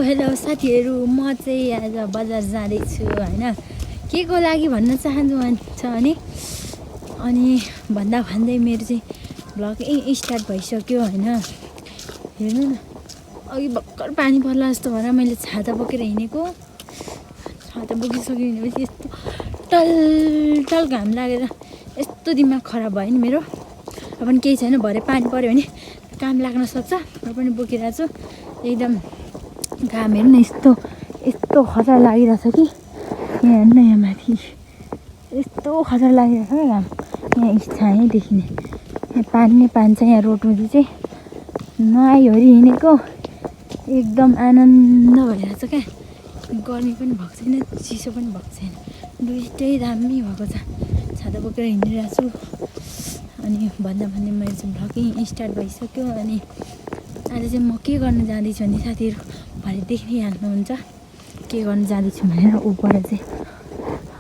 Hello साथीहरू, म चाहिँ आज बजार जाँदैछु होइन। के को लागि भन्न चाहन्छु भने अनि भन्दै मेरो चाहिँ भ्लग स्टार्ट भइसक्यो होइन। हेर्नु न, अघि भर्खर पानी पर्ला जस्तो भएर मैले छाता बोकेर हिँडेको। छाता बोकिसक्यो भनेपछि यस्तो टल घाम लागेर यस्तो दिमाग खराब भयो नि मेरो। अब पनि केही छैन, भरे पानी पऱ्यो भने काम लाग्न सक्छ। र पनि बोकिरहेको छु। एकदम घाम हेर्नु न, यस्तो खतरा लागिरहेछ कि यहाँ हेर्नु न, यहाँ माथि यस्तो खतरा लागिरहेछ क्या घाम। यहाँ इच्छा है देखिने, यहाँ पानी छ। यहाँ रोडमुनि चाहिँ नआइवरी हिँडेको एकदम आनन्द भइरहेछ क्या। गर्मी पनि भएको छैन, चिसो पनि भएको छैन, दुइटै दामी भएको छ। छाता बोकेर हिँडिरहेको छु। अनि भन्दै मेरो चाहिँ भ्लगिङ स्टार्ट भइसक्यो। अनि आज चाहिँ म के गर्न जाँदैछु भने साथीहरू भरे देखिहाल्नुहुन्छ के गर्न जाँदैछु भनेर। ऊपर चाहिँ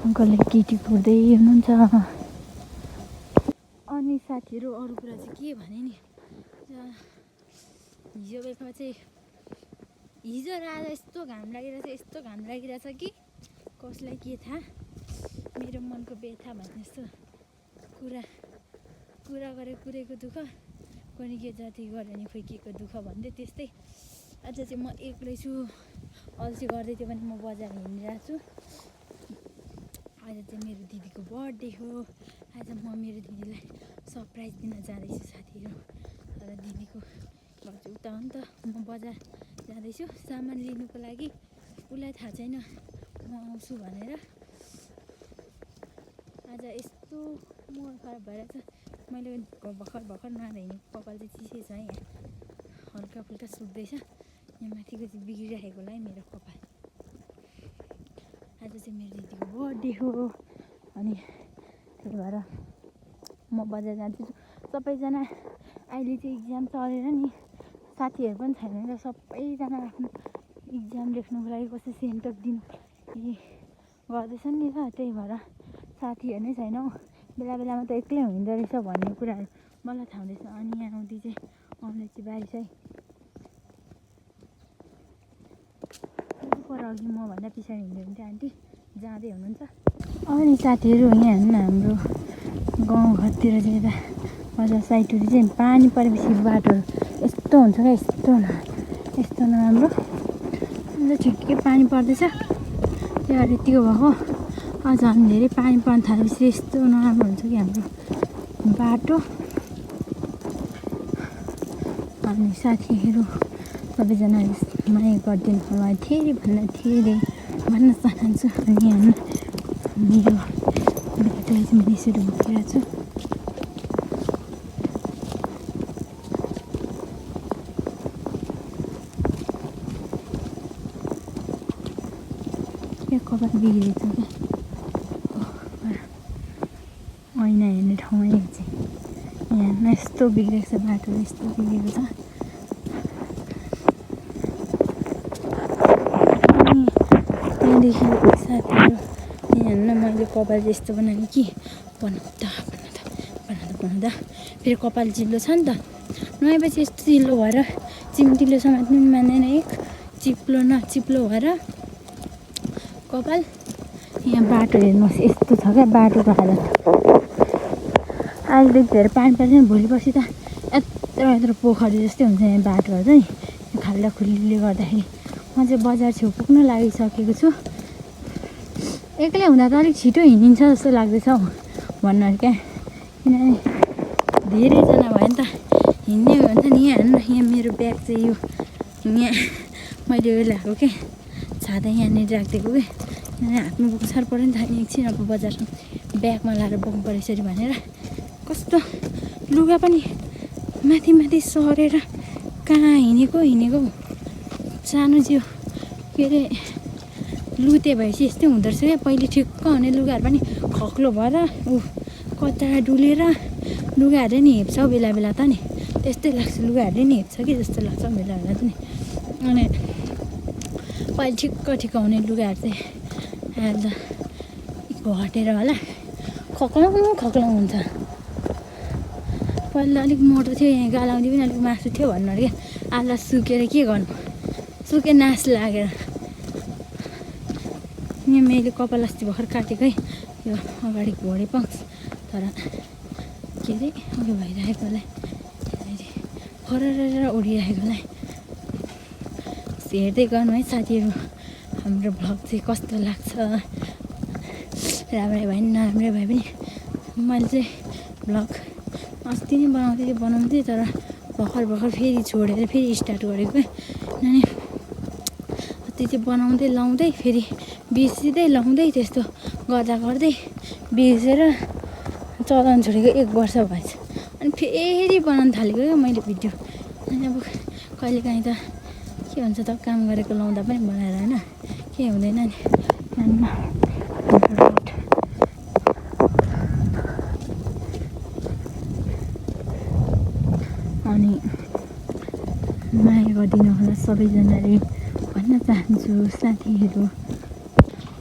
अङ्कलले केटी कुर्दै हुनुहुन्छ। अनि साथीहरू अरू कुरा चाहिँ के भने नि, हिजो बेलुका चाहिँ हिजो रात यस्तो घाम लागिरहेछ कि कसलाई के थाहा। मेरो मनको व्यथा भन्ने जस्तो कुरा गरे कुरेको दुःख, कोही के जति गऱ्यो भने फुकेको दुःख भन्दै त्यस्तै। आज चाहिँ म एक्लै छु, अल्छी गर्दै थियो भने म बजार हिँडिरहेको छु। आज चाहिँ मेरो दिदीको बर्थडे हो। आज म मेरो दिदीलाई सरप्राइज दिन जाँदैछु साथीहरू। तर दिदीको घर चाहिँ उता हो नि त। म बजार जाँदैछु सामान लिनुको लागि। उसलाई थाहा छैन म आउँछु भनेर। आज यस्तो मोड खराब भइरहेछ। मैले भर्खर नुहाएर हिँडेको कपाल चाहिँ चिसै छ यहाँ, हल्का फुल्का सुक्दैछ। यहाँ माथिको चाहिँ बिग्रिरहेको होला है मेरो कपाल। आज चाहिँ मेरो दिदीको बर्थडे हो। अनि त्यही भएर म बजार जान्छु। सबैजना अहिले चाहिँ इक्जाम चलेर नि, साथीहरू पनि छैन र सबैजना आफ्नो इक्जाम लेख्नुको लागि कसै सेन्टर दिनु गर्दैछन् नि त। त्यही भएर साथीहरू नै छैन हौ। बेलामा त एक्लै हुँदो रहेछ भन्ने कुराहरू मलाई थाहा हुँदैछ। अनि यहाँ आउँदै चाहिँ बारिस है। पर अघि मभन्दा पछाडि हिँड्यो भने चाहिँ आन्टी जाँदै हुनुहुन्छ। अनि साथीहरू यहाँ हेर्नु न, हाम्रो गाउँघरतिर चाहिँ यता बजार साइडहरू चाहिँ पानी परेपछि बाटोहरू यस्तो हुन्छ क्या, यस्तो नराम्रो। अन्त ठिकै पानी पर्दैछ, त्यही भएर यतिको भएको। अझ हामी धेरै पानी पर्न थालेपछि यस्तो नराम्रो हुन्छ कि हाम्रो बाटो। अनि साथीहरू सबैजनाले माया गरिदिनु होला, धेरैभन्दा धेरै भन्न चाहन्छु। अनि यहाँ मेरो ब्यागलाई चाहिँ मैले यसरी बोकिरहेको छु। क्या कपाल बिग्रेछ क्या, ऐना हेर्ने ठाउँमै चाहिँ यहाँ यस्तो बिग्रेको छ बाटो, यस्तो बिग्रेको छ। अनि त्यहाँदेखि साथीहरू यहाँ हेर्नु न, मैले कपाल चाहिँ यस्तो बनाएँ कि बनाउँदा फेरि कपाल चिल्लो छ नि त। नुहाएपछि यस्तो चिल्लो भएर चिम्टिलो समात्नु पनि मान्दैन, एक चिप्लो भएर कपाल। यहाँ बाटो हेर्नुहोस् यस्तो छ क्या बाटोको हालत। अहिले धेरै पानी पर्छ नि, भोलिपर्सि त यत्रो पोखरी जस्तै हुन्छ यहाँ बाटोहरू चाहिँ। खाल्डा खुल्लीले गर्दाखेरि म चाहिँ बजार छेउ पुग्न लागिसकेको छु। एक्लै हुँदा त अलिक छिटो हिँडिन्छ जस्तो लाग्दैछ हौ भन्नु क्या। किनभने धेरैजना भयो नि त हिँड्ने हो भने त नि। यहाँ हेर्नु न, यहाँ मेरो ब्याग चाहिँ यो यहाँ मैले उयो ल्याएको क्या, छाता यहाँनिर राखिदिएको क्या। हातमा बोक्नु साह्रो पऱ्यो नि त। एकछिन अब बजारसम्म ब्यागमा लाएर बोक्नु पऱ्यो यसरी भनेर। कस्तो लुगा पनि माथि सरेर कहाँ हिँडेको सानो जिउ के अरे लुते भएपछि यस्तै हुँदो रहेछ क्या। पहिले ठिक्क हुने लुगाहरू पनि खक्लो भएर कता डुलेर लुगाहरूले नि हेप्छ बेला त नि। त्यस्तै लाग्छ, लुगाहरूले नि हेप्छ कि जस्तो लाग्छ बेला त नि। अनि पहिले ठिक्क हुने लुगाहरू चाहिँ अहिले त घटेर होला खक्लाउँ हुन्छ। पहिला अलिक मोटो थियो, यहाँ गालाउँदी पनि अलिक मासु थियो भन्नु अरे क्या। आला सुकेर के गर्नु, सुके नास लागेर यहाँ मैले कपाल अस्ति भर्खर काटेकै यो अगाडि घोडे पाउँछ तर के अरे उयो भइरहेकोलाई फरर उडिरहेकोलाई हेर्दै गर्नु है साथीहरू हाम्रो भ्लग चाहिँ कस्तो लाग्छ राम्रै भयो नि नराम्रै भए पनि मैले चाहिँ भ्लग अस्ति नै बनाउँदै तर भर्खर फेरि छोडेर फेरि स्टार्ट गरेको अनि त्यो चाहिँ बनाउँदै लाउँदै फेरि बिर्सिँदै लाउँदै त्यस्तो गर्दै बिर्सेर चलाउन छोडेको 1 वर्ष भएछ अनि फेरि बनाउन थालेको क्या मैले भिडियो अनि अब कहिलेकाहीँ त के हुन्छ त काम गरेको लाउँदा पनि बनाएर होइन के हुँदैन नि अनि माया गरिदिनु होला सबैजनाले भन्न चाहन्छु साथीहरू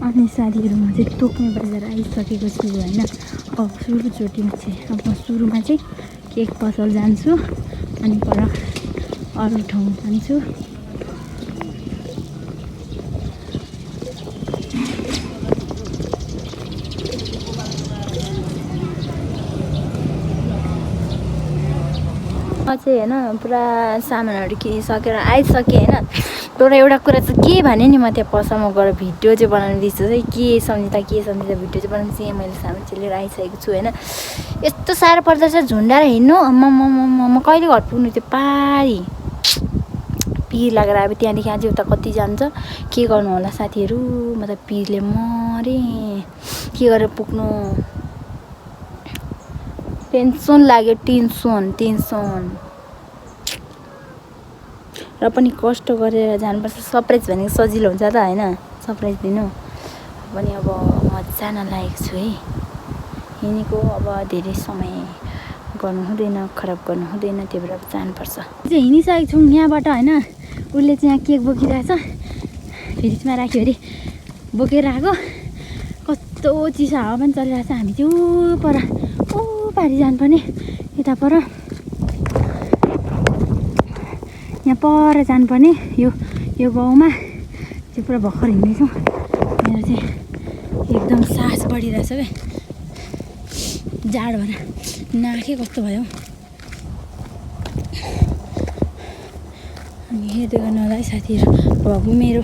अनि साथीहरू म चाहिँ तोक्ने बजार आइसकेको छु होइन अब सुरुमा चाहिँ केक पसल जान्छु अनि पर अरू ठाउँ जान्छु म चाहिँ होइन पुरा सामानहरू किनिसकेर आइसकेँ होइन तर एउटा कुरा चाहिँ के भने नि म त्यहाँ पसलमा गएर भिडियो चाहिँ बनाउनु दिन्छु चाहिँ के सम्झिँदा भिडियो चाहिँ बनाउनु चाहिँ मैले सामान चाहिँ लिएर आइसकेको छु होइन यस्तो साह्रो पर्दछ झुन्डाएर हिँड्नु म कहिले घर पुग्नु त्यो पारी पिर लागेर अब त्यहाँदेखि अझै उता कति जान्छ के गर्नु होला साथीहरू म त पिरले मरेँ के गरेर पुग्नु टेन्सन लाग्यो टेन्सन र पनि कष्ट गरेर जानुपर्छ सरप्राइज भनेको सजिलो हुन्छ त होइन सरप्राइज दिनु पनि अब मजा नलागेको छु है हिँडेको अब धेरै समय गर्नु हुँदैन खराब गर्नु हुँदैन त्यो भएर जानुपर्छ चाहिँ हिँडिसकेको छौँ यहाँबाट होइन उसले चाहिँ यहाँ केक बोकिरहेछ फ्रिजमा राख्यो अरे बोकेर आएको कस्तो चिसो हावा पनि चलिरहेछ हामी त्यो पर पारी जानुपर्ने यता पर यहाँ पर जानुपर्ने यो गाउँमा चाहिँ पुरा भर्खर हिँड्दैछौँ मेरो चाहिँ एकदम सास बढिरहेछ क्या जाड भएर नाकै कस्तो भयो अनि हेर्दै गर्नु होला है साथीहरू अब मेरो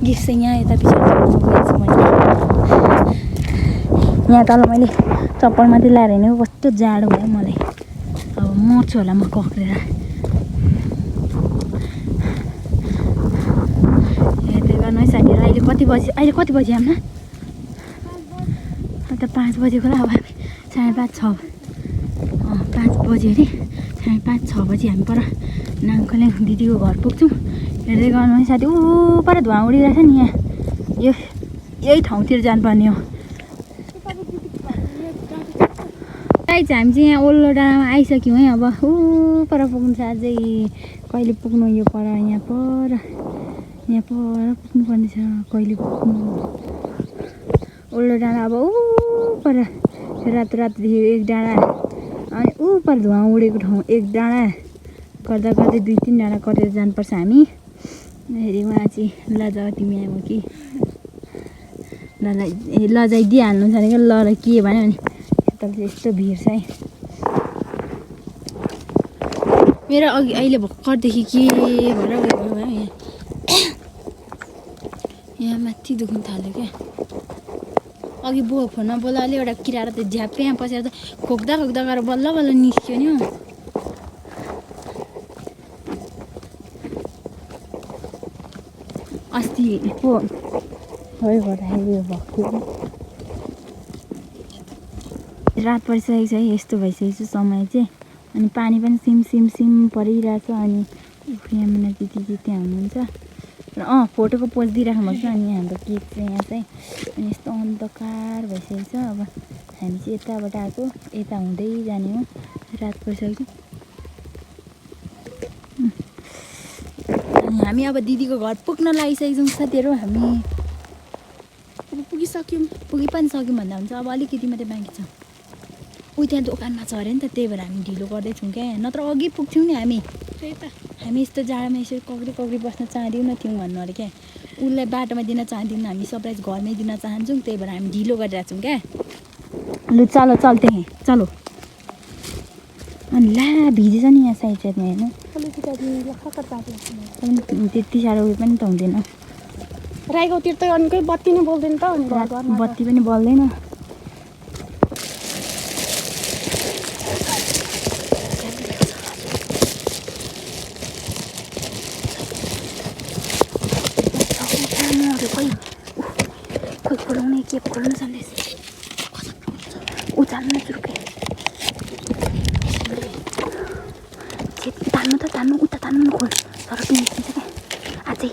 गिफ्ट चाहिँ यहाँ यता पछाडि मैले यहाँ तल मैले चप्पल मात्रै लाएर हिँडेको कस्तो जाडो भयो मलाई अब मर्छु होला म कक्रेर हेर्दै गर्नु है साथीहरू अहिले कति बजी हाम्रो अन्त 5 बजेको होला अब हामी 5:30 6 5 बजी अरे 5:30 6 बजी हामी पर नाङखोले दिदीको घर पुग्छौँ हेर्दै गर्नु है साथी पर धुवा उडिरहेछ नि यहाँ यही ठाउँतिर जानुपर्ने हो हामी चाहिँ यहाँ ओल्लो डाँडामा आइसक्यौँ है अब पर पुग्नु छ अझै कहिले पुग्नु यो पर यहाँ पर पुग्नुपर्ने छ कहिले पुग्नु ओल्लो डाँडा अब पर रातोदेखि एक डाँडा अनि पर धुवा उडेको ठाउँ एक डाँडा गर्दा 2-3 डाँडा कटेर जानुपर्छ हामी हेरी उहाँ चाहिँ लजाऊ तिमी आएको कि लजाइदिइहाल्नु छ अरे ल के भन्यो भने तब यस्तो भिड छ है मेरो अघि अहिले भर्खरदेखि के भएर उयो भयो यहाँ माथि दुख्नु थाल्यो क्या अघि फोनमा बोलाले एउटा किराएर त झ्याप्पै यहाँ पसेर त खोक्दा गएर बल्ल निस्क्यो नि हो अस्ति पो भयो गर्दाखेरि उयो भएको थियो रात परिसकेको छ है यस्तो भइसकेको छ समय चाहिँ अनि पानी पनि सिम परिरहेछ अनि यमुना दिदी त्यहाँ हुनुहुन्छ र फोटोको पोज दिइराख्नु भएको छ अनि हाम्रो केक चाहिँ यहाँ चाहिँ अनि यस्तो अन्धकार भइसकेको छ अब हामी चाहिँ यताबाट आएको यता हुँदै जाने हो रात परिसकेको छ अनि हामी अब दिदीको घर पुग्न लागिसकेको छौँ साथीहरू हामी पुगी पनि सक्यौँ भन्दा हुन्छ अब अलिकति मात्रै बाँकी छ त्यहाँ दोकानमा छ अरे नि त, त्यही भएर हामी ढिलो गर्दैछौँ क्या, नत्र अघि पुग्थ्यौँ नि हामी। त्यही त हामी यस्तो जाडोमा यसरी कक्री बस्न चाहँदैनौँ थियौँ भन्नु अरे क्या, उसलाई बाटोमा दिन चाहँदैनौँ, हामी सरप्राइज घरमै दिन चाहन्छौँ, त्यही भएर हामी ढिलो गरिरहेको छौँ क्या। लु चलो चल्ते हैं चलो। अनि ला भिजेछ नि यहाँ साइड साइडमा हेर्नु, त्यति साह्रो उयो पनि त हुँदैन। राईगाउँतिर त अनिकै बत्ती नै बोल्दैन त, अनि बत्ती पनि बल्दैन। खोइ खोलाउने के खोल्नु सन्देश उचाल्नु चुरुकै तान्नु त तान्नु, उता तान्नु न, खोल तर के निस्किन्छ क्या अझै।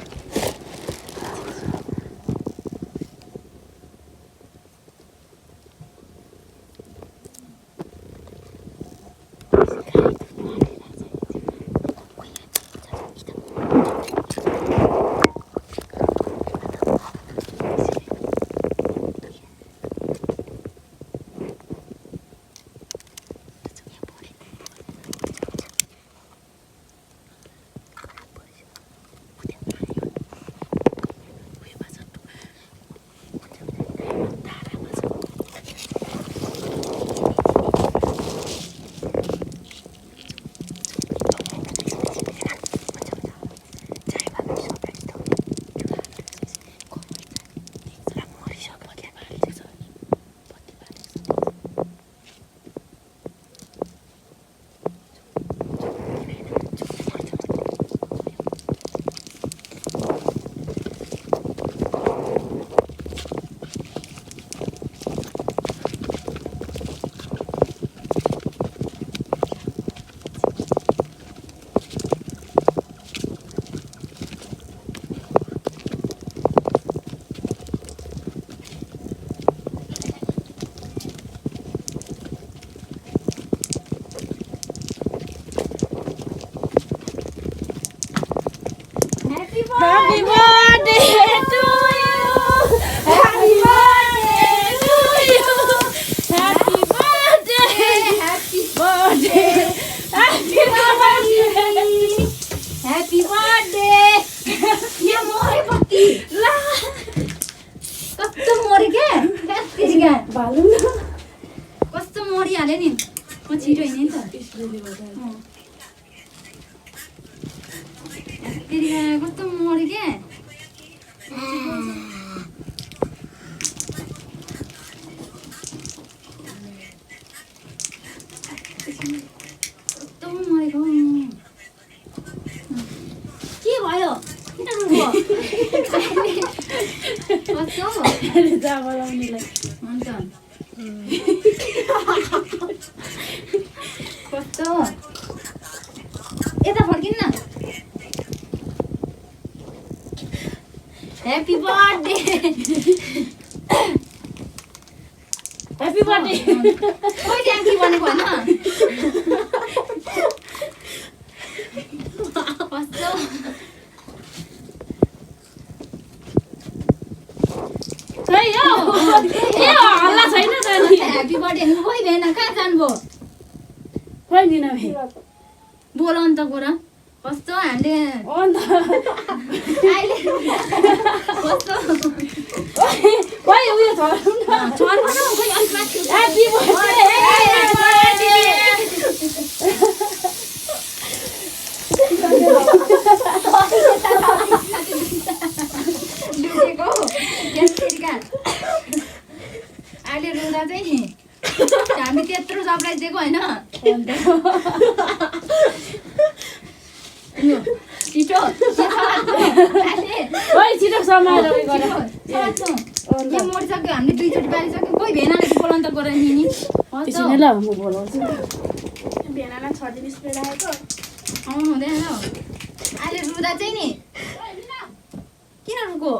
Happy birthday to you. Happy birthday to you. Happy birthday. Happy birthday. Happy birthday. Happy birthday. यहाँ मरे बत्ती ला कस्तो मरे क्या त्यसका भालु न कस्तो मरिहाल्यो नि, म छिटो हिँडेँ नि त। कस्तो मऱ्यो क्या कस्तो मरेको के भयो किन रुको कस्तो जा बोलाउनेलाई हुन्छ कस्तो यता फर्किन् न। Happy birthday. Happy birthday. खोइ थ्याङ्क यू भनेको होइन कस्तो खै यो के हल्ला छैन त नि। ह्यापी बर्थडे खोइ भएन, कहाँ जानुभयो? खोइ दिन भए बोल अन्त गोरा कस्तो हामीले अन्त अहिले कस्तो खोइ उयो छ छर्को न खोइ अलिक माथि ह्यापी बर्थडे लुकेको त्यसका अहिले रुँदा चाहिँ नि हामी त्यत्रो सरप्राइज दिएको होइन छिटो छिटो समाएर के मरिसक्यो, हामीले दुईचोटि बालिसक्यो, कोही भेनाले बोलाउनु त गरेर नि त्यसै नै ल म बोलाउँछु भेनालाई 6 दिन स्प्रे राखेको आउनु हुँदैन अहिले रुँदा चाहिँ नि किन रुको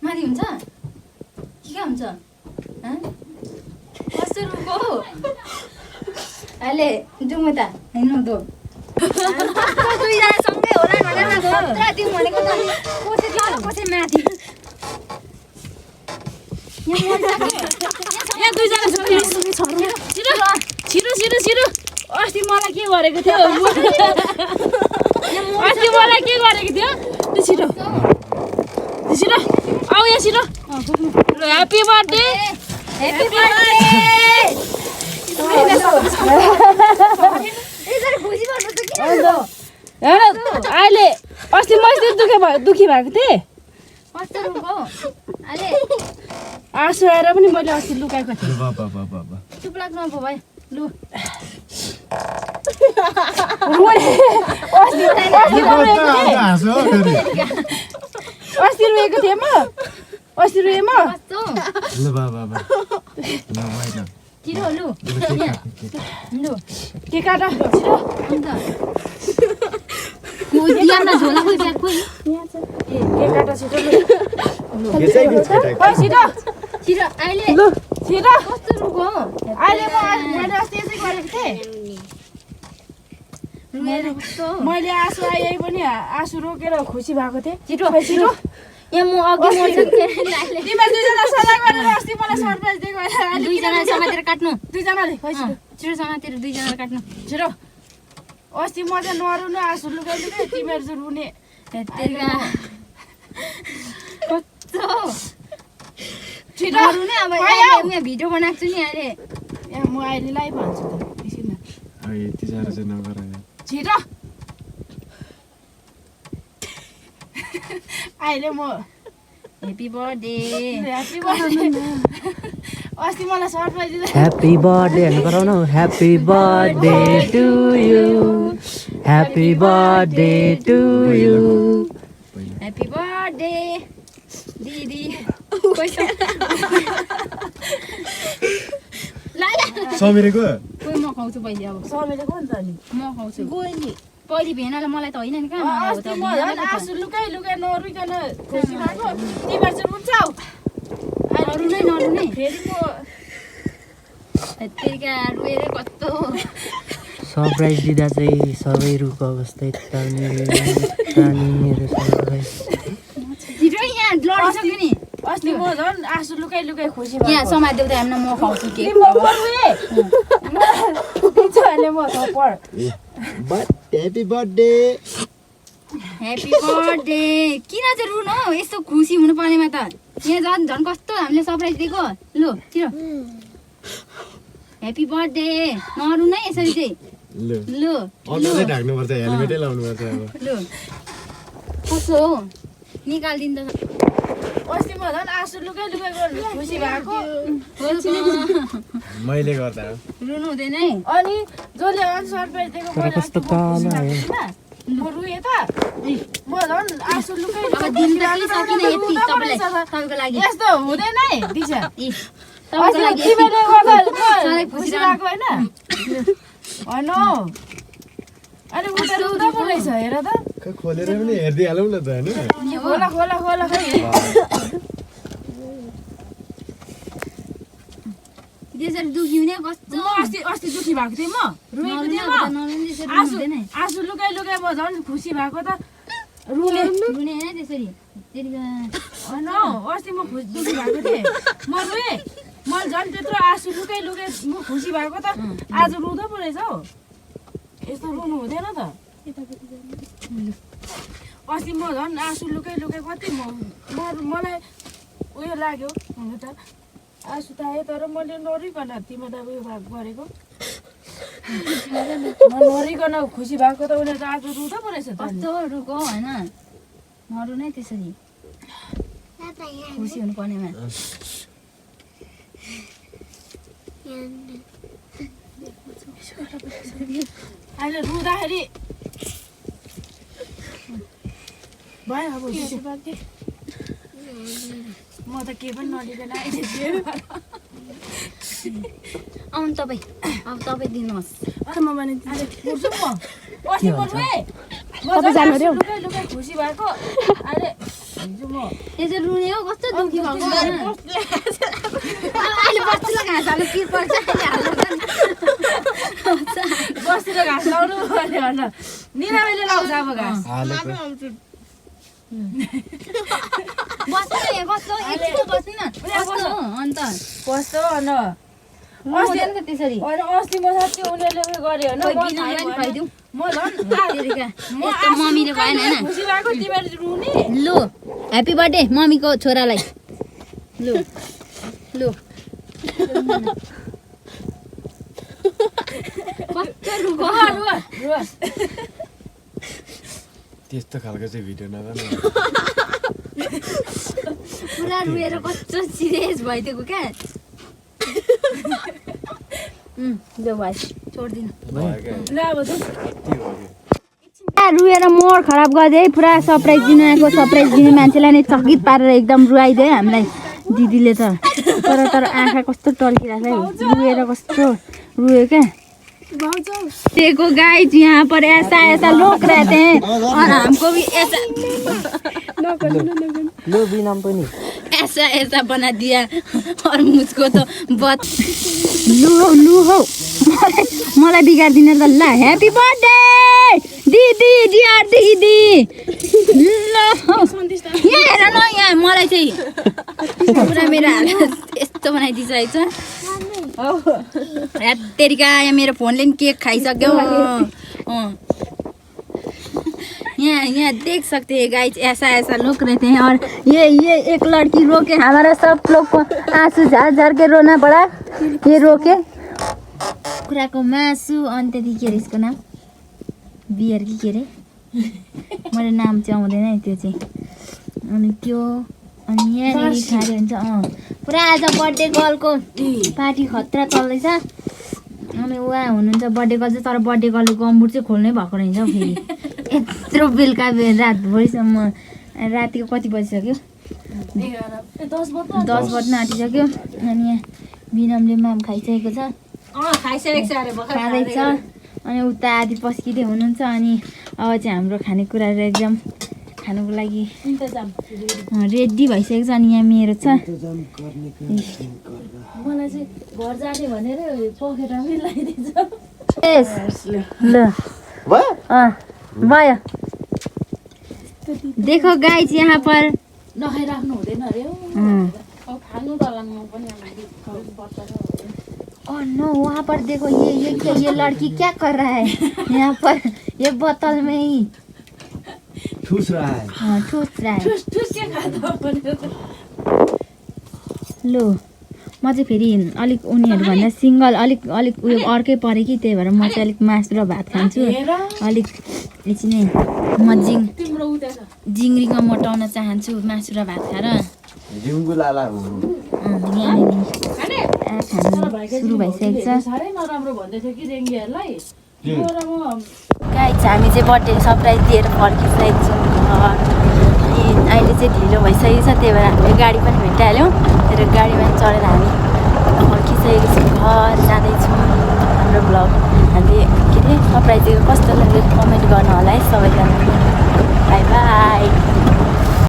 माथि हुन्छ के हुन्छ कस्तो रुको अहिले जाउँ त हिँड्नु दो दुईजना सँगै होला भनेर खतरा दिउँ भनेको त कसै तल कसै माथि यहाँ दुईजना छिरो छिरो छिरो अस्ति मलाई के गरेको थियो अस्ति मलाई के गरेको थियो त्यो छिरो छिरो आऊ यहाँ छिरो ह्याप्पी बर्थडे ह्याप्पी बर्थडे यसरी खुसी गर्नु त के हो हेर अहिले अस्ति म दुखी भएको थिएँ कस्तो रुको अहिले आँसु आएर पनि मैले अस्ति लुकाएको थिएँ चुप लाग्नु अब भाइ लु अस्ति रोएको थिएँ म अस्ति रोएँ म कस्तो छिरो लु लु के काट छिरो अन्त दियामा झोला खोइ ब्याग खोइ के काट छिटो लु छिटो छिरो अहिले लु छिटो कस्तो रुको अहिले मैले अस्ति यसै गरेको थिएँ रुएर कस्तो मैले आँसु आए पनि आँसु रोकेर खुसी भएको थिएँ छिटो छिटो यहाँ म अघि मर्छु तिमीहरू दुईजना सल्लाह गरेर अस्ति मलाई सरप्राइज दिएको दुईजना समातेर काट्नु दुईजनाले छिटो समातेर दुईजना काट्नु छिटो अस्ति म चाहिँ नरुने आँसु लुकाइ लुकाइ तिमीहरू चाहिँ रुने कस्तो छिटो नरुने अब यहाँ भिडियो बनाएको छु नि अहिले म अहिलेलाई भन्छु त एकछिन छिटो अहिले म ह्याप्पी बर्थडे ह्याप्पी बर्थडे अस्ति मलाई सरप्राइज दिँदा ह्याप्पी बर्थडे भन्नु गराउनु happy birthday to you happy birthday to you happy birthday दिदी समिरेको खोइ म खुवाउँछु पहिले अब समेटेको नि त नि म खुवाउँछु पहिले भेनालाई मलाई त होइन नि कहाँ अस्ति म झन् आँसु लुकाइ लुकाइ नरुइकन खुसी भएको तिमीहरू चाहिँ रुन्छौ नरुनै नरुनै फेरि म त्यतिका रुएर कस्तो सरप्राइज दिँदा चाहिँ सबै रुको अवस्था यतानिर सरप्राइज छिटो यहाँ लडिसक्यो नि अस्ति म झन् आँसु लुकाइ लुकाइ खुसी यहाँ भएको समातिदेऊ त हामीलाई म खुवाउँछु के अहिले म थप्पड ह्याप्पी बर्थडे ह्याप्पी बर्थडे किन चाहिँ रुनु हौ यस्तो खुसी हुनु पर्नेमा त यहाँ झन् कस्तो हामीले सरप्राइज दिएको लु छिटो ह्याप्पी बर्थडे नरुनै यसरी चाहिँ लु लु अनुहारै ढाक्नुपर्छ हेलमेटै लाउनुपर्छ अब लु कसो हो निकालिदिनु त अस्ति म झन् आँसु लुकाइ लुकाइ गर्नु खुसी भएको मैले गर्दा हो रुनु हुँदैन है अनि जसले सरप्राइज दिएको मैले कस्तो अस्ति म खुसी कालो भएको थिइनँ। म रुएँ त म झन् आँसु लुकाइ अब दिन त के सकिन यति तपाईँलाई तपाईँको लागि यस्तो हुँदैन है दिशा ए तपाईँको लागि तिमीले गर्दा म सधैँ खुसी भएको होइन होइन अनि उता रुँदा पो रहेछ हेर त खै खोलेर पनि हेरिदिइहालौँ न त होइन खोला खोला खोला खै त्यसरी दुखी हुने कस्तो म अस्ति अस्ति दुखी भएको थिएँ म रुएको थिएँ म आँसु लुकाइ लुकाइ म झन् खुसी भएको त रुने रुने होइन त्यसरी होइन अस्ति म दुखी भएको थिएँ म रुएँ मैले झन् त्यत्रो आँसु लुकाइ लुकाइ म खुसी भएको त आज रुँदो पो रहेछ हौ यस्तो रुनु हुँदैन त अस्ति म झन् आँसु लुकाइ लुकाइ कति मलाई उयो लाग्यो हुनु त आँसु त आयो तर मैले नरिकन तिमीलाई उयो गरेको नरिकन खुसी भएको त उनीहरू त आज रुँदो पो रहेछ त कस्तो रुको होइन नरुनै त्यसरी खुसी हुनु पर्नेमा अहिले रुँदाखेरि भयो अब म त के पनि नलिकन आइदिन्छु आउनु तपाईँ अब तपाईँ दिनुहोस् म उठ्छु म अस्ति म रुएँ म लुकाइ लुकाइ खुसी भएको अहिले हिजो म यसरी रुने हो कस्तो दुखी भएको अहिले बस्छु घाँस हाल्नु पिर पर्छ बसेर घाँस लाउनु भन्यो भन निरामीले लाउँछ अब घाँस बस्नु न यहाँ कस्तो एकछिन बस्नु न कस्तो हो अन्त कस्तो अन हुँदैन त त्यसरी होइन अस्ति म साँच्चै उनीहरूले उयो गर्यो होइन खोइ म बिना खाएँ पनि भने- खुवाइदिउँ म झन् तेरिका म यस्तो मम्मीले भएन होइन खुसी भएको तिमीहरू रुने लु ह्याप्पी बर्थडे मम्मीको छोरालाई लु लु कस्तो रुको रुवा त्यस्तो खालको चाहिँ भिडियो नगर्नु पुरा रुएर कस्तो सिरियस भइदिएको क्या लु भाइ छोडिदिनु भयो क्या ल अब जाउँ। कति भयो क्या रुएर मोड खराब गरिदियो है पुरा सरप्राइज दिनु आएको सरप्राइज दिने मान्छेलाई नै चकित पारेर एकदम रुवाइदियो है हामीलाई दिदीले त तर आँखा कस्तो टल्किरहेको है रुएर कस्तो रुयो क्या देखो गाइस यहाँ पर ऐसा ऐसा लोग रहते हैं और हमको भी ऐसा लो बिनाम पनि ऐसा ऐसा बना दिया और मुझको तो बहुत लु हो मलाई बिगार्दिन त ल ह्याप्पी बर्थडे दिदी डियर दिदी ल यहाँ हेर न यहाँ मलाई चाहिँ पुरा मेरो हालत यस्तो बनाइदिइसकेको छ तेरिका यहाँ मेरो फोनले पनि केक खाइसक्यो यहाँ देख सकते हैं गाइस ऐसा ऐसा लोग रहते हैं और ये एक लड़की रो के हमारा सब लोग को आंसू झार झार के रोना पड़ा ये रो के कुखुराको मासु अनि त्यति के अरे यसको नाम बियर कि के अरे मैले नाम चाहिँ आउँदैन है त्यो चाहिँ अनि त्यो अनि यहाँनिर खाएर हुन्छ पुरा आज बर्थडे गर्लको पार्टी खतरा चल्दैछ अनि उहाँ हुनुहुन्छ बर्थडे गर्ल चाहिँ तर बर्थडे गर्लको गम्बुट चाहिँ खोल्नै भएको रहेछ हौ फेरि यत्रो बेलुका रातभरिसम्म रातिको कति बजिसक्यो 10 बज्न आँटिसक्यो अनि यहाँ बिनमले माम खाइसकेको छ खाइसकेको छ अरे भर्खर खाँदैछ अनि उता आदि पस्किँदै हुनुहुन्छ अनि अब चाहिँ हाम्रो खानेकुराहरू एकदम खानुको लागि रेडी भइसकेको छ अनि यहाँ मेरो छ मलाई चाहिँ घर जाने भनेर पखेटामै लगाइदिन्छ ल भयो देखो गाइस यहाँ पर नखाइराख्नु हुँदैन अरे हौ खानु त लाग्नु पनि ओह नो वहाँ पर देखो ये लड़की क्या कर रहा है यहाँ पर ये बोतल में ही ठुस रहा है हाँ ठुस रहा है ठुस के खाँदा भनेर लो म चाहिँ फेरि अलिक उनीहरूभन्दा सिङ्गल अलिक उयो अर्कै परेँ कि त्यही भएर म चाहिँ अलिक मासु र भात खान्छु अलिक एकछिन म तिम्रो उता छ जिङ्रीमा मोटाउन चाहन्छु मासु र भात खाएर जिउँगु लाला यहाँनिर खानु सुरु भइसकेको छ साह्रै नराम्रो भन्दै थियो कि रेङ्गीहरूलाई गएर म गाइस हामी चाहिँ बर्थडे सरप्राइज दिएर फर्किसकेको छौँ अनि अहिले चाहिँ ढिलो भइसकेको छ त्यही भएर हामीले गाडी पनि भेटाइहाल्यौँ तर गाडीमा चढेर हामी फर्किसकेको छौँ घर जाँदैछौँ हाम्रो ब्लग हामीले के अरे सरप्राइज दिएको कस्तो लाग्यो कमेन्ट गर्नु होला है सबैजनाले बाई बाई